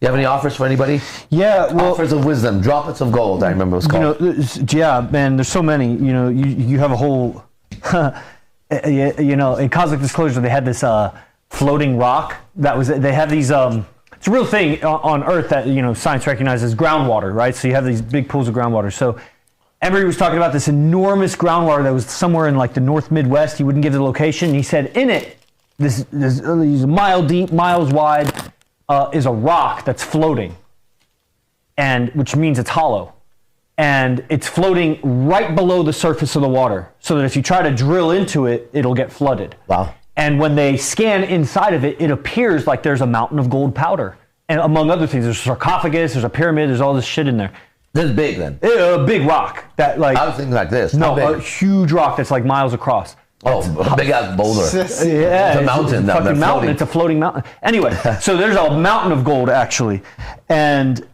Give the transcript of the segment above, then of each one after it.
You have any offers for anybody? Yeah, well, Offers of wisdom, droplets of gold. I remember it was called. Yeah, man. There's so many. You have a whole. In Cosmic Disclosure, they had this floating rock that was. They have these. It's a real thing on Earth that science recognizes groundwater, right? So you have these big pools of groundwater. So Emery was talking about this enormous groundwater that was somewhere in like the North Midwest. He wouldn't give the location. He said in it, this a mile deep, miles wide, is a rock that's floating, and which means it's hollow, and it's floating right below the surface of the water, so that if you try to drill into it, it'll get flooded. Wow. And when they scan inside of it, it appears like there's a mountain of gold powder, and among other things, there's a sarcophagus, there's a pyramid, there's all this shit in there. This is big then. A big rock that like. I was thinking like this. No, a huge rock that's like miles across. Oh, a big ass boulder. Yeah, it's a mountain. It's a fucking mountain. It's a floating mountain. Anyway, so there's a mountain of gold actually, and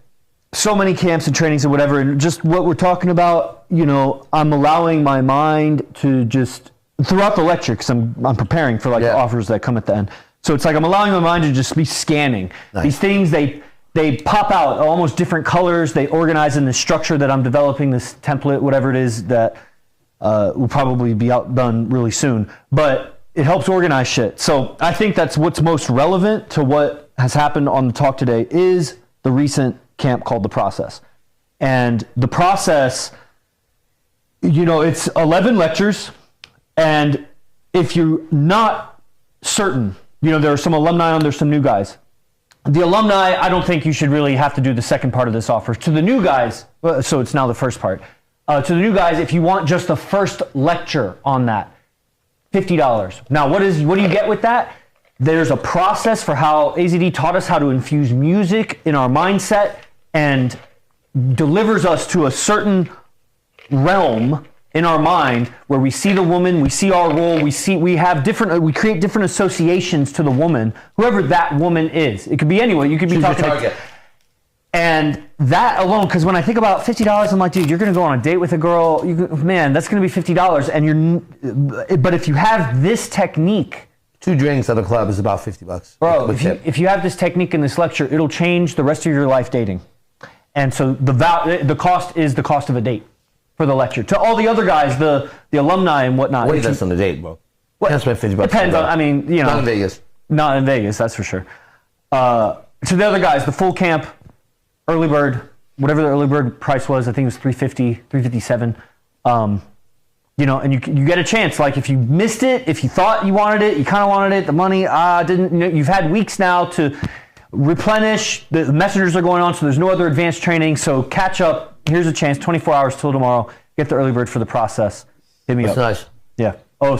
so many camps and trainings and whatever. And just what we're talking about, I'm allowing my mind to just throughout the lecture because I'm preparing for the offers that come at the end. So it's like I'm allowing my mind to just be scanning these things. They pop out almost different colors. They organize in the structure that I'm developing, this template, whatever it is that. Will probably be outdone really soon, but it helps organize shit. So I think that's what's most relevant to what has happened on the talk today is the recent camp called The Process. And The Process, it's 11 lectures. And if you're not certain, there are some alumni on, there's some new guys. The alumni, I don't think you should really have to do the second part of this offer. To the new guys, so it's now the first part. To the new guys, if you want just the first lecture on that, $50. Now, what do you get with that? There's a process for how AZD taught us how to infuse music in our mindset and delivers us to a certain realm in our mind where we see the woman, we see our role, we create different associations to the woman, whoever that woman is. It could be anyone. You could be talking to. And that alone, because when I think about $50, I'm like, dude, you're going to go on a date with a girl. That's going to be $50. And but if you have this technique, 2 drinks at a club is about $50. Bro, if you have this technique in this lecture, it'll change the rest of your life dating. And so the cost is the cost of a date for the lecture. To all the other guys, the alumni and whatnot. What is this on the date, bro? Can't spend $50. Depends on. Not in Vegas. Not in Vegas, that's for sure. To the other guys, the full camp. Early bird, whatever the early bird price was, I think it was $350, $357. And you get a chance. Like if you missed it, if you thought you wanted it, you kind of wanted it, the money didn't. You've had weeks now to replenish. The messengers are going on, so there's no other advanced training. So catch up. Here's a chance. 24 hours till tomorrow. Get the early bird for The Process. Hit me up. That's nice. Yeah.